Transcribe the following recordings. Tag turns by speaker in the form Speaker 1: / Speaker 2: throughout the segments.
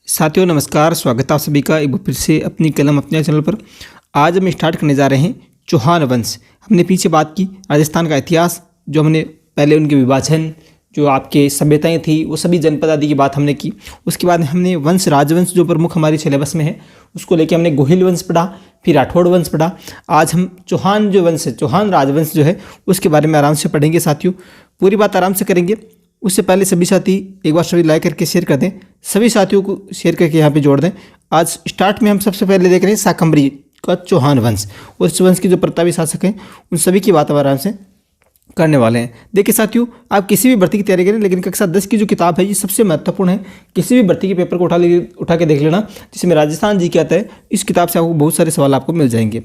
Speaker 1: साथियों नमस्कार, स्वागत है आप सभी का एक बार फिर से अपनी कलम अपने चैनल पर। आज हम स्टार्ट करने जा रहे हैं चौहान वंश। हमने पीछे बात की राजस्थान का इतिहास, जो हमने पहले उनके विभाजन, जो आपके सभ्यताएं थी, वो सभी जनपद आदि की बात हमने की। उसके बाद हमने वंश राजवंश जो प्रमुख हमारे सिलेबस में है उसको लेके हमने गोहिल वंश पढ़ा, फिर राठौड़ वंश पढ़ा। आज हम चौहान जो वंश है, चौहान राजवंश जो है, उसके बारे में आराम से पढ़ेंगे साथियों। पूरी बात आराम से करेंगे। उससे पहले सभी साथी एक बार सभी लाइक करके शेयर कर दें, सभी साथियों को शेयर करके यहाँ पे जोड़ दें। आज स्टार्ट में हम सबसे पहले देख रहे हैं शाकंभरी का चौहान वंश, और इस वंश के जो प्रतापी शासक हैं उन सभी की बात हम आराम से करने वाले हैं। देखिए साथियों, आप किसी भी भर्ती की तैयारी करें, लेकिन कक्षा 10 की जो किताब है ये सबसे महत्वपूर्ण है। किसी भी भर्ती के पेपर को उठा के देख लेना, जिसमें राजस्थान जी के आता है। इस किताब से आपको बहुत सारे सवाल आपको मिल जाएंगे।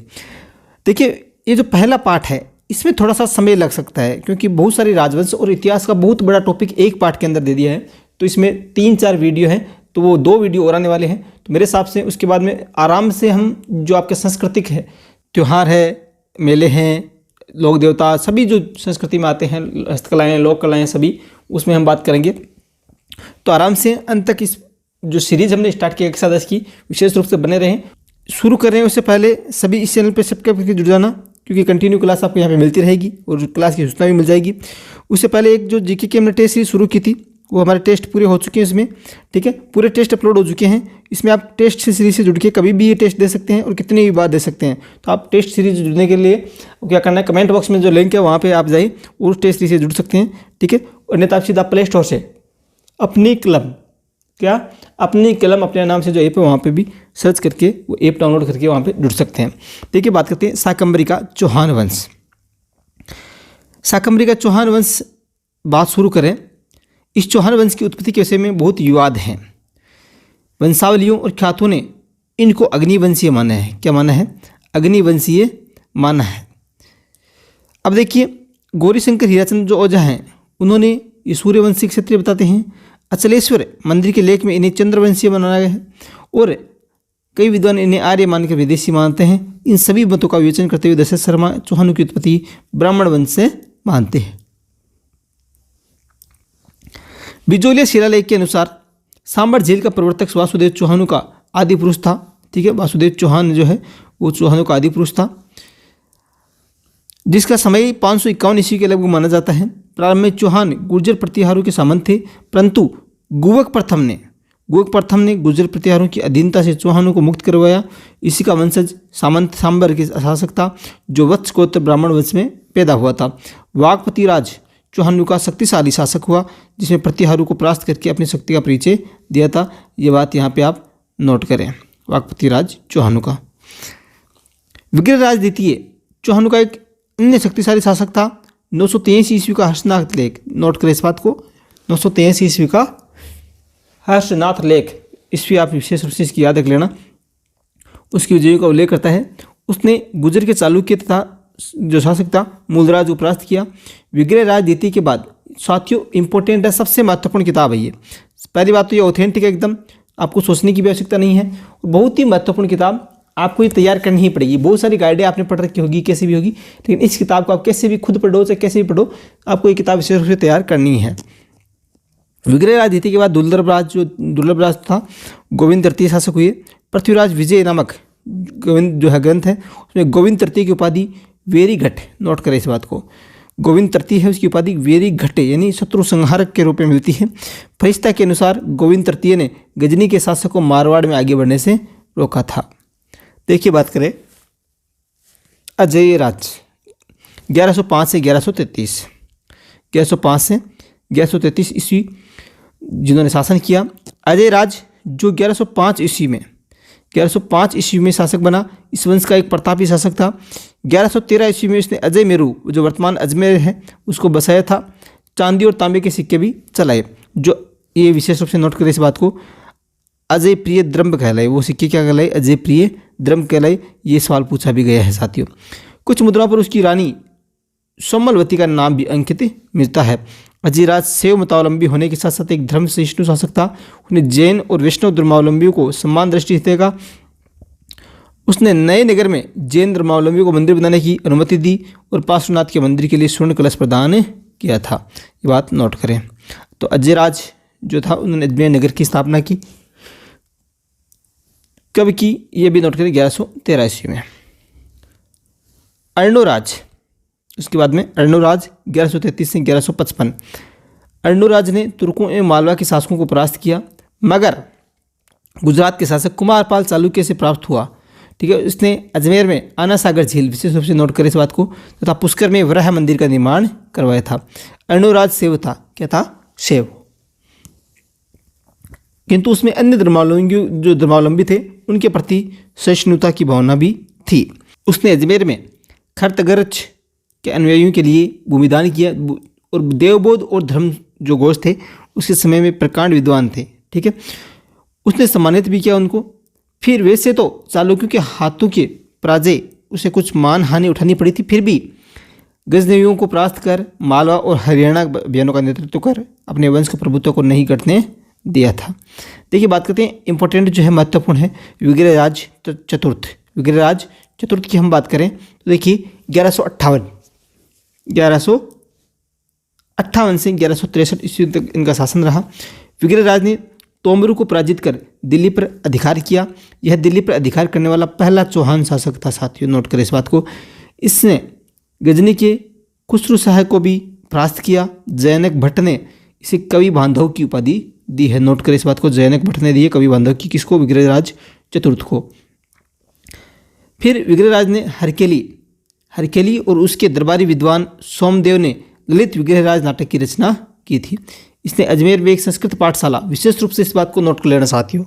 Speaker 1: देखिए, ये जो पहला पार्ट है इसमें थोड़ा सा समय लग सकता है, क्योंकि बहुत सारी राजवंश और इतिहास का बहुत बड़ा टॉपिक एक पार्ट के अंदर दे दिया है। तो इसमें 3-4 वीडियो हैं, तो वो 2 वीडियो और आने वाले हैं। तो मेरे हिसाब से उसके बाद में आराम से हम जो आपके सांस्कृतिक है, त्यौहार है, मेले हैं, लोक देवता, सभी जो संस्कृति में आते हैं, हस्तकलाएँ, लोक कलाएँ, सभी उसमें हम बात करेंगे। तो आराम से अंत तक इस जो सीरीज़ हमने स्टार्ट किया कक्षा 10 की, विशेष रूप से बने रहें। शुरू कर रहे हैं उससे पहले सभी इस चैनल पर सब्सक्राइब करके जुड़ जाना, क्योंकि कंटिन्यू क्लास आपको यहाँ पे मिलती रहेगी और क्लास की सूचना भी मिल जाएगी। उससे पहले एक जो जीके की हमने टेस्ट सीरीज शुरू की थी, वो हमारे टेस्ट पूरे हो चुके हैं इसमें, ठीक है। पूरे टेस्ट अपलोड हो चुके हैं। इसमें आप टेस्ट सीरीज से जुड़ के कभी भी ये टेस्ट दे सकते हैं और कितनी भी बार दे सकते हैं। तो आप टेस्ट सीरीज जुड़ने के लिए क्या करना है, कमेंट बॉक्स में जो लिंक है वहाँ पर आप जाइए और उस टेस्ट सीरीज से जुड़ सकते हैं, ठीक है। और नहीं तो आप सीधा प्ले स्टोर से अपनी कलम अपने नाम से जो ऐप है वहाँ पे भी सर्च करके वो ऐप डाउनलोड करके वहाँ पे जुड़ सकते हैं। देखिए, बात करते हैं शाकंभरी का चौहान वंश। शाकंभरी का चौहान वंश बात शुरू करें। इस चौहान वंश की उत्पत्ति के विषय में बहुत विवाद हैं। वंशावलियों और ख्यातों ने इनको अग्निवंशीय माना है। क्या माना है? अग्निवंशीय माना है। अब देखिए, गौरीशंकर हीराचंद जो ओझा हैं, उन्होंने ये सूर्यवंशी क्षत्रिय बताते हैं। अचलेश्वर मंदिर के लेख में इन्हें चंद्रवंशीय बनाया गया है, और कई विद्वान इन्हें आर्य मानकर विदेशी मानते हैं। इन सभी मतों का विवेचन करते हुए दशरथ शर्मा चौहानों की उत्पत्ति ब्राह्मण वंश से मानते हैं। बिजोलिया शिलालेख के अनुसार सांबर झील का प्रवर्तक वासुदेव चौहानों का आदि पुरुष था, ठीक है। वासुदेव चौहान जो है वो चौहानों का आदि पुरुष था, जिसका समय 551 ईस्वी के लगभग माना जाता है। प्रारंभ में चौहान गुर्जर प्रतिहारों के सामंत थे, परंतु गुवक प्रथम ने गुर्जर प्रतिहारों की अधीनता से चौहानों को मुक्त करवाया। इसी का वंशज सामंत सांबर के शासक था, जो वत्स गोत्र ब्राह्मण वंश में पैदा हुआ था। वागपति राज चौहानों का शक्तिशाली शासक हुआ, जिसमें प्रतिहारों को परास्त करके अपनी शक्ति का परिचय दिया था। ये बात यहाँ पे आप नोट करें, वागपति राज चौहानों का। विग्रहराज द्वितीय चौहानों का एक अन्य शक्तिशाली शासक था। 983 ईस्वी का हर्षनाथ लेख, नोट करें इस बात को, 983 ईस्वी का हर्षनाथ लेख, ईस्वी आप विशेष रूप से इसकी याद रख लेना। उसकी विजयों का उल्लेख करता है। उसने गुर्जर के चालुक्य तथा जो शासक था मूलराज को परास्त किया। विग्रहराज द्वितीय के बाद साथियों इंपॉर्टेंट है, सबसे महत्वपूर्ण किताब है ये। पहली बात तो ये ऑथेंटिक है एकदम, आपको सोचने की भी आवश्यकता नहीं है। बहुत ही महत्वपूर्ण किताब, आपको ये तैयार करनी ही पड़ेगी। बहुत सारी गाइडें आपने पढ़ रखी होगी, कैसी भी होगी, लेकिन इस किताब को आप कैसे भी खुद पढ़ो चाहे कैसे भी पढ़ो, आपको ये किताब विशेष रूप से तैयार करनी है। विग्रहराज द्वितीय के बाद दुर्लभ राज था, गोविंद तृतीय शासक हुए। पृथ्वीराज विजय नामक गोविंद जो है ग्रंथ है, उसमें गोविंद तृतीय की उपाधि वेरी घट, नोट करें इस बात को। गोविंद तृतीय है, उसकी उपाधि वेरी घटे यानी शत्रु संहारक के रूप में मिलती है। फरिश्ता के अनुसार गोविंद तृतीय ने गजनी के शासक को मारवाड़ में आगे बढ़ने से रोका था। देखिए, बात करें अजय राज 1105 से 1133, 1105 से 1133 ईस्वी जिन्होंने शासन किया। अजय राज जो 1105 ईस्वी में शासक बना, इस वंश का एक प्रतापी शासक था। 1113 ईस्वी में उसने अजय मेरू जो वर्तमान अजमेर है उसको बसाया था। चांदी और तांबे के सिक्के भी चलाए, जो ये विशेष रूप से नोट करें इस बात को। अजय प्रिय द्रंभ कहलाए, वो सिक्के क्या कहलाए? अजय प्रिय द्रंभ कहलाए। ये सवाल पूछा भी गया है साथियों। कुछ मुद्राओं पर उसकी रानी सोमलवती का नाम भी अंकित मिलता है। अजयराज शैव मतावलंबी होने के साथ साथ एक धर्म सहिष्णु शासक था। उसने जैन और वैष्णव धर्मावलंबियों को सम्मान दृष्टि से देखा। उसने नए नगर में जैन धर्मावलंबियों को मंदिर बनाने की अनुमति दी और पार्श्वनाथ के मंदिर के लिए स्वर्ण कलश प्रदान किया था। ये बात नोट करें। तो अजयराज जो था उन्होंने अजमेर नगर की स्थापना की। कब की, ये भी नोट करें, 1113 ईस्वी में। अर्णोराज, उसके बाद में अर्णोराज 1133 से 1155। अर्णोराज ने तुर्कों एवं मालवा के शासकों को परास्त किया, मगर गुजरात के शासक कुमारपाल चालुक्य से प्राप्त हुआ। ठीक है, उसने अजमेर में आना सागर झील, विशेष रूप से नोट करें इस बात को, तथा पुष्कर में वराह मंदिर का निर्माण करवाया था। अर्णोराज शैव था, क्या था, शैव, किंतु उसमें अन्य धर्मावलंबी थे उनके प्रति सहिष्णुता की भावना भी थी। उसने अजमेर में खरतगरच के अनुयायियों के लिए भूमिदान किया, और देवबोध और धर्म जो घोष थे उसके समय में प्रकांड विद्वान थे। ठीक है, उसने सम्मानित भी किया उनको। फिर वैसे तो चालुक्यों के हाथों के पराजय उसे कुछ मान हानि उठानी पड़ी थी, फिर भी गजनवियों को परास्त कर मालवा और हरियाणा अभियानों का नेतृत्व कर अपने वंश के प्रभुत्व को नहीं घटने दिया था। देखिए, बात करते हैं इंपॉर्टेंट जो है, महत्वपूर्ण है, विग्रहराज चतुर्थ। विग्रहराज चतुर्थ की हम बात करें तो देखिए 1158 से 1163 ईस्वी तक इनका शासन रहा। विग्रहराज ने तोमरू को पराजित कर दिल्ली पर अधिकार किया। यह दिल्ली पर अधिकार करने वाला पहला चौहान शासक था साथियों, नोट करें इस बात को। इसने गजनी के खुसरू शाह को भी परास्त किया। जैनक भट्ट ने इसे कवि बांधव की उपाधि दी है, नोट करें इस बात को। जैनक भट्ट ने दी है कवि बांधव की, किसको, विग्रहराज चतुर्थ को। फिर विग्रहराज ने हरकेली और उसके दरबारी विद्वान सोमदेव ने ललित विग्रहराज नाटक की रचना की थी। इसने अजमेर में एक संस्कृत पाठशाला, विशेष रूप से इस बात को नोट कर लेना साथियों,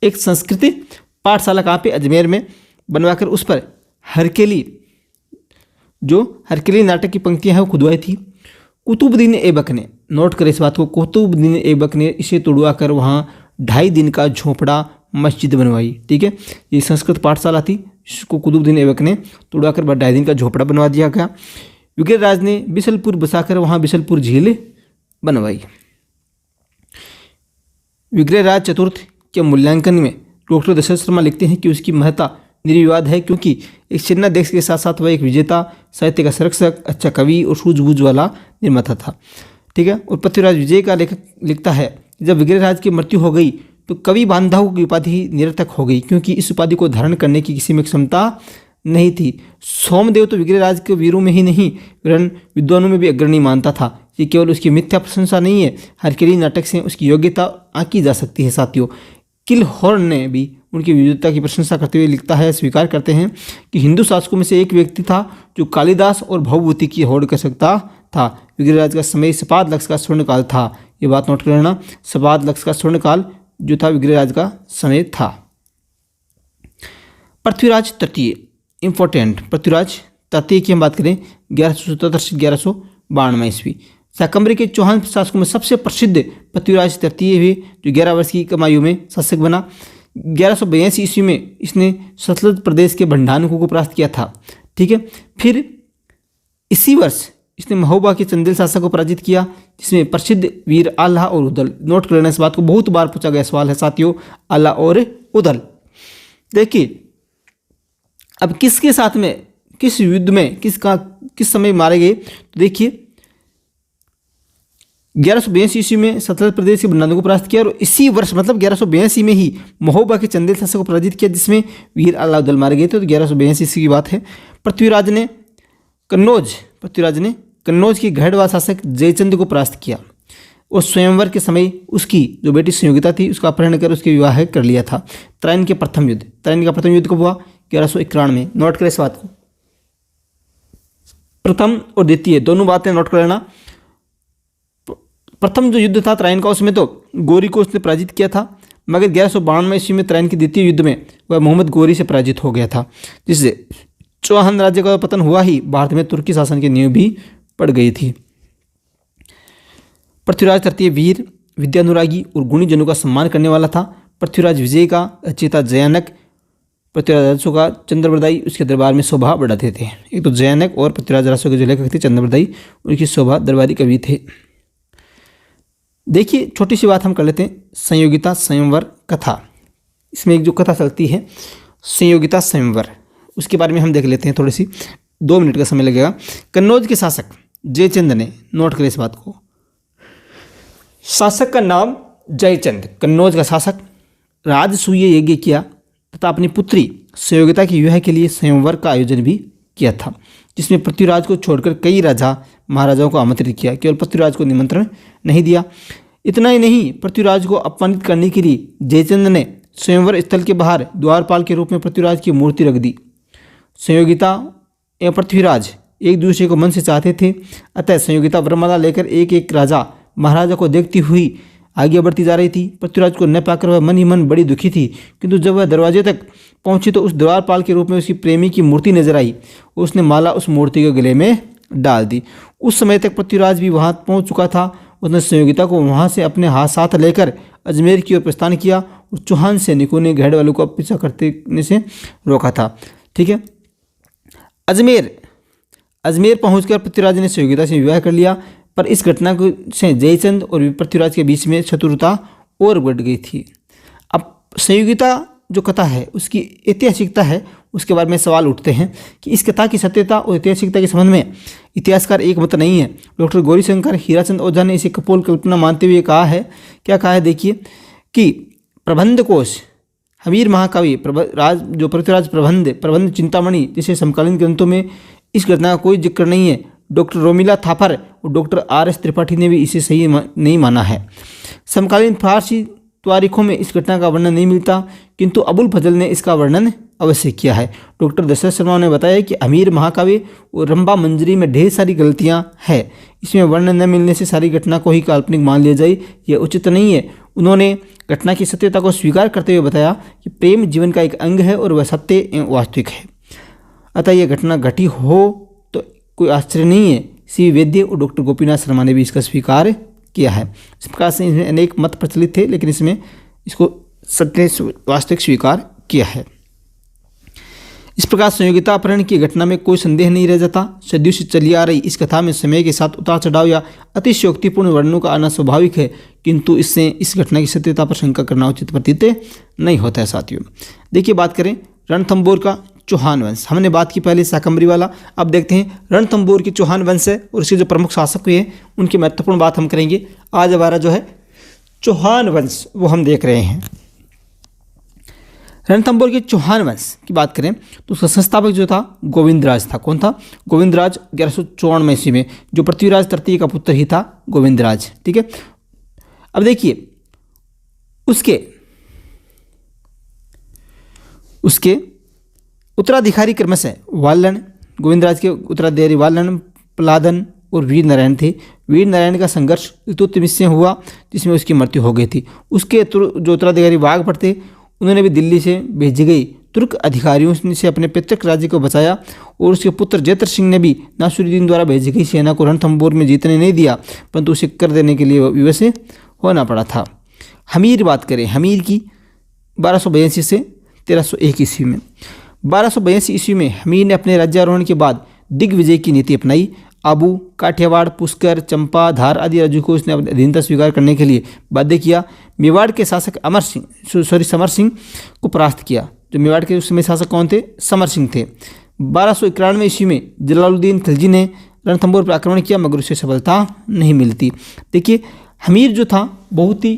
Speaker 1: एक संस्कृत पाठशाला कहाँ पे, अजमेर में बनवाकर उस पर हरकेली नाटक की पंक्तियां हैं वो खुदवाई थी। कुतुबुद्दीन ऐबक ने, नोट करें इस बात को, कुतुबुद्दीन ऐबक ने इसे तुड़वा कर वहाँ 2.5 दिन का झोपड़ा मस्जिद बनवाई। ठीक है, ये संस्कृत पाठशाला थी, इसको कुतुबुद्दीन ऐबक ने तुड़वा कर 2.5 दिन का झोपड़ा बनवा दिया गया। विग्रहराज ने बिशलपुर बसाकर वहाँ बिशलपुर झील बनवाई। विग्रहराज चतुर्थ के मूल्यांकन में डॉक्टर दशरथ शर्मा लिखते हैं कि उसकी महत्ता निर्विवाद है, क्योंकि एक छिन्नाध्यक्ष के साथ साथ वह एक विजेता, साहित्य का संरक्षक, अच्छा कवि और सूझबूझ वाला निर्माता था। ठीक है, और पृथ्वीराज विजय का लेखक लिखता है, जब विग्रहराज की मृत्यु हो गई तो कवि बांधव की उपाधि निरर्थक हो गई, क्योंकि इस उपाधि को धारण करने की किसी में क्षमता नहीं थी। सोमदेव तो विग्रहराज के वीरों में ही नहीं वरन विद्वानों में भी अग्रणी मानता था। ये केवल उसकी मिथ्या प्रशंसा नहीं है, हरकेली नाटक से उसकी योग्यता आंकी जा सकती है साथियों। किलहॉर्न ने भी उनकी विद्वता की प्रशंसा करते हुए लिखता है, स्वीकार करते हैं कि हिंदू शासकों में से एक व्यक्ति था जो कालिदास और भवभूति की होड़ कर सकता था। विग्रहराज का समय सपाद लक्ष्य का स्वर्णकाल था, ये बात नोट कर लेना, सपाद लक्ष्य का स्वर्णकाल जो था विग्रहराज का समय था। पृथ्वीराज तृतीय, इंपॉर्टेंट, पृथ्वीराज तृतीय की हम बात करें 1177 से 1192 ईस्वी। शाकंभरी के चौहान शासकों में सबसे प्रसिद्ध पृथ्वीराज तृतीय हुए, जो 11 वर्ष की कम आयु में शासक बना। 1182 ईस्वी में इसने सतलज प्रदेश के भंडारकों को परास्त किया था। ठीक है, फिर इसी वर्ष इसने महोबा के चंदेल शासक को पराजित किया, जिसमें प्रसिद्ध वीर आल्हा और उदल। नोट कर लेना इस बात को, बहुत बार पूछा गया सवाल है साथियों, आल्हा और उदल। देखिए, अब किसके साथ में, किस युद्ध में, किस समय मारे गए, तो देखिए 1182 ईस्वी में सतलज प्रदेश के भंडारकों को परास्त किया, और इसी वर्ष मतलब 1182 में ही महोबा के चंदेल शासक को पराजित किया, जिसमें वीर आल्हा उदल मारे गए थे। तो 1182 ईस्वी की बात है। पृथ्वीराज ने कन्नौज के गढ़वाल शासक जयचंद को परास्त किया, और स्वयंवर के समय उसकी जो बेटी संयोगिता थी उसका अपहरण कर उसके विवाह कर लिया था। त्राइन का प्रथम युद्ध कब हुआ, 1191 में। नोट करें इस बात को, प्रथम और द्वितीय दोनों बातें नोट कर लेना। प्रथम जो युद्ध था त्राइन का, उसमें तो गोरी को उसने पराजित किया था, मगर 1192 ईस्वी में त्राइन के द्वितीय युद्ध में वह मोहम्मद गोरी से पराजित हो गया था, जिससे चौहान राज्य का पतन हुआ ही भारत में तुर्की शासन की नींव भी पड़ गई थी। पृथ्वीराज तृतीय वीर, विद्यानुरागी और गुणी जनों का सम्मान करने वाला था। पृथ्वीराज विजय का रचयिता जयानक पृथ्वीराज राजस्व का चंद्रबरदाई उसके दरबार में शोभा बढ़ाते थे। एक तो जयानक और पृथ्वीराज राजस्व के जो लेखक थे चंद्रबरदाई, उनकी शोभा दरबारी कवि थे। देखिए, छोटी सी बात हम कर लेते हैं, संयोगिता स्वयंवर कथा। इसमें एक जो कथा चलती है संयोगिता स्वयंवर, उसके बारे में हम देख लेते हैं थोड़ी सी, 2 मिनट का समय लगेगा। कन्नौज के शासक जयचंद ने, नोट करें इस बात को, शासक का नाम जयचंद कन्नौज का शासक राजसूय यज्ञ किया तथा अपनी पुत्री संयोगिता के विवाह के लिए स्वयंवर का आयोजन भी किया था, जिसमें पृथ्वीराज को छोड़कर कई राजा महाराजाओं को आमंत्रित किया, केवल पृथ्वीराज को निमंत्रण नहीं दिया। इतना ही नहीं, पृथ्वीराज को अपमानित करने के लिए जयचंद ने स्वयंवर स्थल के बाहर द्वारपाल के रूप में पृथ्वीराज की मूर्ति रख दी। संयोगिता एवं पृथ्वीराज एक दूसरे को मन से चाहते थे, अतः संयोगिता वरमाला लेकर एक एक राजा महाराजा को देखती हुई आगे बढ़ती जा रही थी। पृथ्वीराज को न पाकर वह मन ही मन बड़ी दुखी थी, किंतु जब वह दरवाजे तक पहुंची तो उस द्वारपाल के रूप में उसकी प्रेमी की मूर्ति नजर आई। उसने माला उस मूर्ति के गले में डाल दी। उस समय तक पृथ्वीराज भी वहां पहुंच चुका था। उसने संयोगिता को वहां से अपने हाथ साथ लेकर अजमेर की ओर प्रस्थान किया और चौहान सैनिकों ने घेड़ वालों को पीछा करने से रोका था। ठीक है, अजमेर पहुंचकर पृथ्वीराज ने संयोगिता से विवाह कर लिया, पर इस घटना को से जयचंद और पृथ्वीराज के बीच में शत्रुता और बढ़ गई थी। अब संयोगिता जो कथा है उसकी ऐतिहासिकता है, उसके बारे में सवाल उठते हैं कि इस कथा की सत्यता और ऐतिहासिकता के संबंध में इतिहासकार एक मत नहीं है। डॉक्टर गौरीशंकर हीराचंद ओझा ने इसे कपोल कल्पना मानते हुए कहा है, क्या कहा है देखिए, कि प्रबंध कोश हमीर महाकाव्य जो पृथ्वीराज प्रबंध चिंतामणि जैसे समकालीन ग्रंथों में इस घटना का कोई जिक्र नहीं है। डॉक्टर रोमिला थापर और डॉक्टर R.S. त्रिपाठी ने भी इसे सही नहीं माना है। समकालीन फारसी तारीखों में इस घटना का वर्णन नहीं मिलता, किंतु अबुल फजल ने इसका वर्णन अवश्य किया है। डॉक्टर दशरथ शर्मा ने बताया कि अमीर महाकाव्य और रंभा मंजरी में ढेर सारी गलतियां हैं। इसमें वर्णन न मिलने से सारी घटना को ही काल्पनिक मान लिया जाए, यह उचित नहीं है। उन्होंने घटना की सत्यता को स्वीकार करते हुए बताया कि प्रेम जीवन का एक अंग है और वह सत्य एवं वास्तविक है, अतः यह घटना घटी हो तो कोई आश्चर्य नहीं है। सी वैद्य और डॉक्टर गोपीनाथ शर्मा ने भी इसका स्वीकार किया है। इस प्रकार से इसमें अनेक मत प्रचलित थे, लेकिन इसमें इसको सत्य वास्तविक स्वीकार किया है। इस प्रकार संयोगिता अपहरण की घटना में कोई संदेह नहीं रह जाता। सदियों से चली आ रही इस कथा में समय के साथ उतार चढ़ाव या अतिशयोक्तिपूर्ण वर्णनों का आना स्वाभाविक है, किंतु इससे इस घटना की सत्यता पर शंका करना उचित प्रतीत नहीं होता है। साथियों देखिए, बात करें रणथंबोर का चौहान वंश। हमने बात की पहले शाकंभरी वाला, अब देखते हैं रणथंबोर की चौहान वंश है और इसके जो प्रमुख शासक हुए उनकी महत्वपूर्ण बात हम करेंगे। आज हमारा जो है चौहान वंश वो हम देख रहे हैं। रणथंबोर के चौहान वंश की बात करें तो उसका संस्थापक जो था गोविंदराज था। कौन था? गोविंदराज 1154 ईस्वी में, जो पृथ्वीराज तृतीय का पुत्र ही था गोविंदराज। ठीक है, अब देखिए उसके उत्तराधिकारी क्रमशः वालन, गोविंदराज के उत्तराधिकारी वालन, प्रहलादन और वीर नारायण थे। वीर नारायण का संघर्ष ऋतुत्मिश से हुआ, जिसमें उसकी मृत्यु हो गई थी। उसके जो उत्तराधिकारी वाघभट थे, उन्होंने भी दिल्ली से भेजी गई तुर्क अधिकारियों से अपने पैतृक राज्य को बचाया, और उसके पुत्र जैतर सिंह ने भी नासिरुद्दीन द्वारा भेजी गई सेना को रणथंबोर में जीतने नहीं दिया, परंतु उसे कर देने के लिए विवश होना पड़ा था। हमीर बात करें, हमीर की 1282 से 1301 ईस्वी में। 1282 ईस्वी में हमीर ने अपने राज्यारोहण के बाद दिग्विजय की नीति अपनाई। आबू, काठियावाड़, पुष्कर, चंपा, धार आदि राज्यों को उसने अपनी अधीनता स्वीकार करने के लिए बाध्य किया। मेवाड़ के शासक समर सिंह को परास्त किया। जो मेवाड़ के उस समय शासक कौन थे? समर सिंह थे। 1291 ईस्वी में जलालुद्दीन खिलजी ने रणथंबोर पर आक्रमण किया, मगर उसे सफलता नहीं मिलती। देखिए, हमीर जो था बहुत ही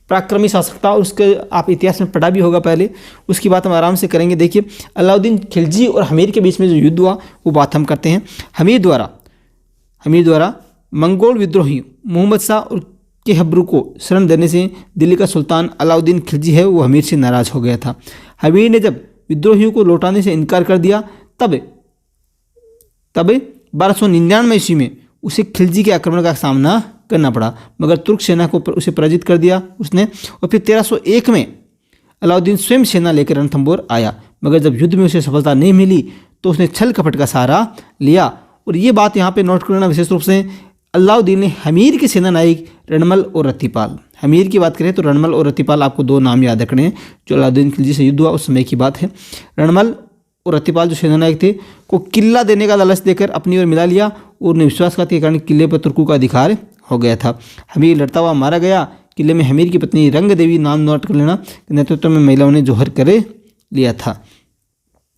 Speaker 1: पराक्रमी शासक था, और उसके आप इतिहास में पढ़ा भी होगा पहले, उसकी बात हम आराम से करेंगे। देखिए, अलाउद्दीन खिलजी और हमीर के बीच में जो युद्ध हुआ वो बात हम करते हैं। हमीर द्वारा मंगोल विद्रोही मोहम्मद शाह और केहब्रू को शरण देने से दिल्ली का सुल्तान अलाउद्दीन खिलजी है वो हमीर से नाराज हो गया था। हमीर ने जब विद्रोहियों को लौटाने से इनकार कर दिया, तब 1299 ईस्वी में उसे खिलजी के आक्रमण का सामना करना पड़ा, मगर तुर्क सेना को उसे पराजित कर दिया उसने। और फिर 1301 में अलाउद्दीन स्वयं सेना लेकर रणथंबोर आया, मगर जब युद्ध में उसे सफलता नहीं मिली तो उसने छल कपट का सहारा लिया। और ये बात यहाँ पे नोट करना विशेष रूप से, अलाउद्दीन ने हमीर के सेना नायक रणमल और रतिपाल, हमीर की बात करें तो रणमल और रतिपाल, आपको दो नाम याद रखने हैं। जो अलाउद्दीन खिलजी से युद्ध हुआ उस समय की बात है। रणमल और रतिपाल जो सेनानायक थे को किला देने का लालच देकर अपनी ओर मिला लिया, और उन्हें विश्वासघात के कारण किले पर तुर्कों का अधिकार हो गया था। हमीर लड़ता हुआ मारा गया। किले में हमीर की पत्नी रंग देवी, नाम नोट कर लेना, नेतृत्व में महिलाओं ने जोहर कर लिया था।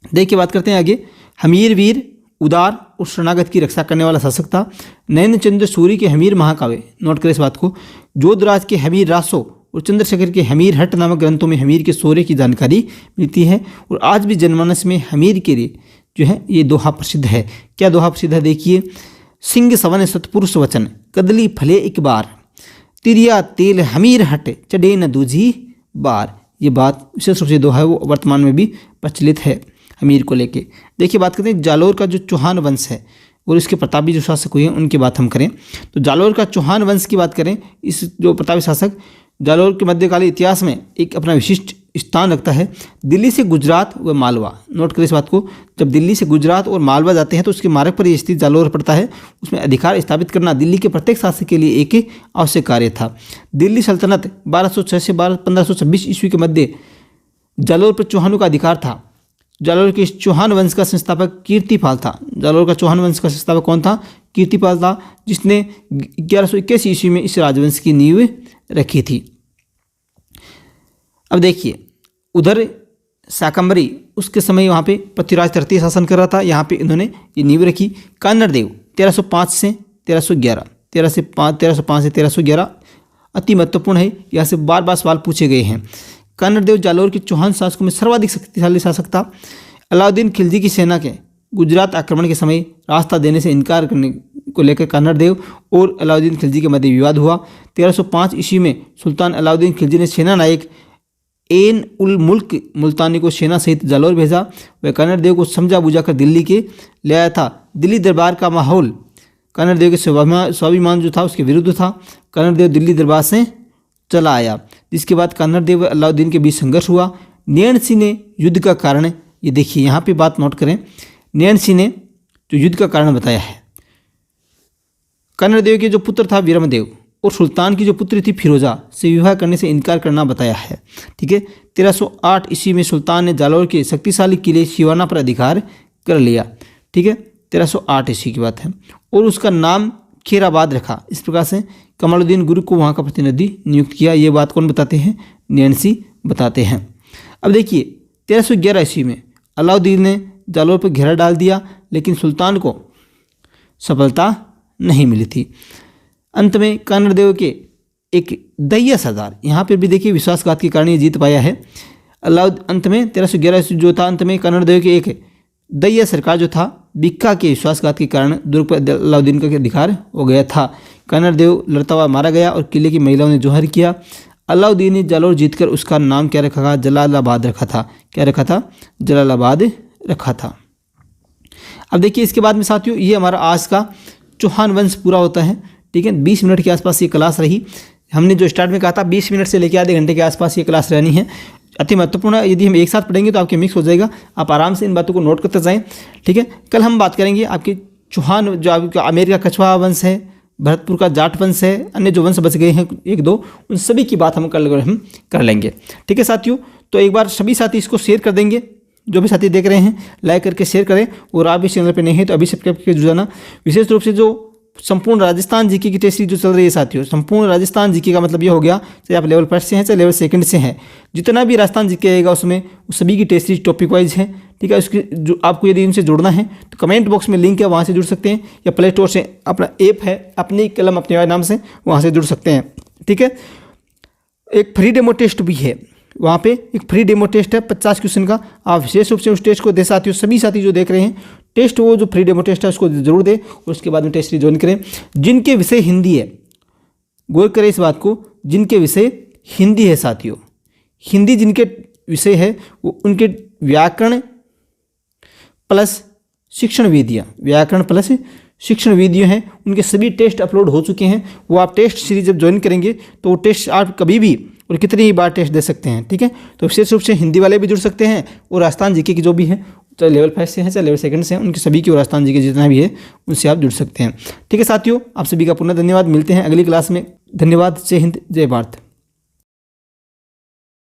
Speaker 1: देखिए, बात करते हैं आगे। हमीर वीर, उदार और शरणागत की रक्षा करने वाला शासक था। नैनचंद्र सूरी के हमीर महाकाव्य, नोट करें इस बात को, जोधराज के हमीर रासो और चंद्रशेखर के हमीर हट नामक ग्रंथों में हमीर के शौर्य की जानकारी मिलती है। और आज भी जनमानस में हमीर के लिए जो है ये दोहा प्रसिद्ध है। क्या दोहा प्रसिद्ध है देखिए, सिंह सवन सतपुरुष वचन, कदली फले एक बार, तिरिया तेल हमीर हट, चढ़े न दूजी बार। ये बात विशेष रूप से दोहा है वो वर्तमान में भी प्रचलित है हमीर को लेके। देखिए बात करते हैं जालोर का जो चौहान वंश है और इसके प्रतापी जो शासक हुए हैं उनकी बात हम करें तो जालोर का चौहान वंश की बात करें, इस जो प्रतापी शासक जालोर के मध्यकालीन इतिहास में एक अपना विशिष्ट स्थान रखता है। दिल्ली से गुजरात व मालवा, नोट करें इस बात को, जब दिल्ली से गुजरात और मालवा जाते हैं तो उसके मार्ग पर ये स्थित जालोर पड़ता है। उसमें अधिकार स्थापित करना दिल्ली के प्रत्येक शासक के लिए एक आवश्यक कार्य था। दिल्ली सल्तनत 1206 से 1526 ईस्वी के मध्य जालोर पर चौहानों का अधिकार था। जालोर के चौहान वंश का संस्थापक कीर्तिपाल था। जालोर का चौहान वंश का संस्थापक कौन था? कीर्तिपाल था, जिसने 1121 ईस्वी में इस राजवंश की नींव रखी थी। अब देखिए उधर शाकंभरी उसके समय वहाँ पे पृथ्वीराज तृतीय शासन कर रहा था, यहाँ पे इन्होंने ये नींव रखी। कान्नड़ देव 1305 से 1311, 1305 से 1311 अति महत्वपूर्ण है, यहाँ से बार बार सवाल पूछे गए हैं। कान्नड़ देव जालोर के चौहान शासकों में सर्वाधिक शक्तिशाली शासक था। अलाउद्दीन खिलजी की सेना के गुजरात आक्रमण के समय रास्ता देने से इनकार करने को लेकर कान्नड़ देव और अलाउद्दीन खिलजी के मध्य विवाद हुआ। 1305 ईस्वी में सुल्तान अलाउद्दीन खिलजी ने सेना नायक एन उल मुल्क मुल्तानी को सेना सहित जालोर भेजा। वह कान्नड़ देव को समझा बुझा कर दिल्ली के ले आया था। दिल्ली दरबार का माहौल कान्नड़ देव के स्वाभिमान जो था उसके विरुद्ध था। कान्नड़ देव दिल्ली दरबार से चला आया, जिसके बाद कान्नड़ देव व अलाउद्दीन के बीच संघर्ष हुआ। नैन सिंह ने युद्ध का कारण, ये देखिए यहाँ पे बात नोट करें, नैन सिंह ने जो युद्ध का कारण बताया है, कान्नड़ देव के जो पुत्र था वीरमदेव और सुल्तान की जो पुत्री थी फिरोजा से विवाह करने से इनकार करना बताया है। ठीक है, 1308 ईस्वी में सुल्तान ने जालोर के शक्तिशाली किले शिवाना पर अधिकार कर लिया। ठीक है, 1308 ईस्वी की बात है, और उसका नाम खैराबाद रखा। इस प्रकार से कमालुद्दीन गुरु को वहाँ का प्रतिनिधि नियुक्त किया। ये बात कौन बताते हैं? नैन सिंह बताते हैं। अब देखिए 1311 ईस्वी में अलाउद्दीन ने जालोर पर घेरा डाल दिया, लेकिन सुल्तान को सफलता नहीं मिली थी। अंत में कान्नड़ देव के एक दैया सरदार, यहाँ पर भी देखिए विश्वासघात के कारण ये जीत पाया है। अंत में 1311 जो था, अंत में कान्नड़ देव के एक दैया सरकार जो था बिक्का के विश्वासघात के कारण दुर्ग पर अलाउद्दीन का अधिकार हो गया था। कान्नड़ देव लड़ता हुआ मारा गया और किले की महिलाओं ने जोहर किया। अलाउद्दीन ने जालोर जीतकर उसका नाम क्या रखा था? जलालाबाद रखा था। क्या रखा था? जलालाबाद रखा था। अब देखिए इसके बाद में साथियों ये हमारा आज का चौहान वंश पूरा होता है। ठीक है, 20 मिनट के आसपास ये क्लास रही। हमने जो स्टार्ट में कहा था 20 मिनट से लेकर आधे घंटे के आसपास ये क्लास रहनी है। अति महत्वपूर्ण है, यदि हम एक साथ पढ़ेंगे तो आपके मिक्स हो जाएगा। आप आराम से इन बातों को नोट करते जाएं। ठीक है, कल हम बात करेंगे आपके चौहान, जो आपका आमेर का कछवा वंश है, भरतपुर का जाट वंश है, अन्य जो वंश बच गए हैं एक दो, उन सभी की बात हम कल कर लेंगे। ठीक है साथियों, तो एक बार सभी साथी इसको शेयर कर देंगे। जो भी साथी देख रहे हैं लाइक करके शेयर करें, और आप इस चैनल पर नहीं हैं तो अभी सब्सक्राइब करके जुड़ जाना। विशेष रूप से जो संपूर्ण राजस्थान जीके की टेस्ट सीरीज जो चल रही है साथियों, संपूर्ण राजस्थान जीके का मतलब ये हो गया, चाहे आप लेवल 1 से हैं चाहे लेवल 2 से हैं, जितना भी राजस्थान जीके आएगा उसमें उस सभी की टेस्ट सीरीज टॉपिक वाइज है। ठीक है, उसकी जो आपको यदि इनसे जुड़ना है तो कमेंट बॉक्स में लिंक है, वहाँ से जुड़ सकते हैं, या प्ले स्टोर से अपना ऐप है अपनी कलम अपने नाम से, वहाँ से जुड़ सकते हैं। ठीक है, एक फ्री डेमो टेस्ट भी है, वहाँ पे एक फ्री डेमो टेस्ट है 50 क्वेश्चन का। आप विशेष रूप से उस टेस्ट को दे साथियों, सभी साथी जो देख रहे हैं टेस्ट, वो जो फ्री डेमो टेस्ट है उसको जरूर दें, और उसके बाद में टेस्ट ज्वाइन करें। जिनके विषय हिंदी है, गौर करें इस बात को, जिनके विषय हिंदी है साथियों, हिंदी जिनके विषय है वो उनके व्याकरण प्लस शिक्षण विधियाँ, व्याकरण प्लस शिक्षण विधियाँ हैं, उनके सभी टेस्ट अपलोड हो चुके हैं। वो आप टेस्ट सीरीज जब ज्वाइन करेंगे तो वो टेस्ट आप कभी भी और कितनी ही बार टेस्ट दे सकते हैं। ठीक है, तो विशेष रूप से हिंदी वाले भी जुड़ सकते हैं, और राजस्थान जीके की जो भी है, चाहे लेवल 5 से हैं चाहे लेवल 2 से हैं, उनके सभी की, और राजस्थान जीके जितना भी है उनसे आप जुड़ सकते हैं। ठीक है साथियों, आप सभी का पुनः धन्यवाद। मिलते हैं अगली क्लास में। धन्यवाद। जय हिंद, जय भारत।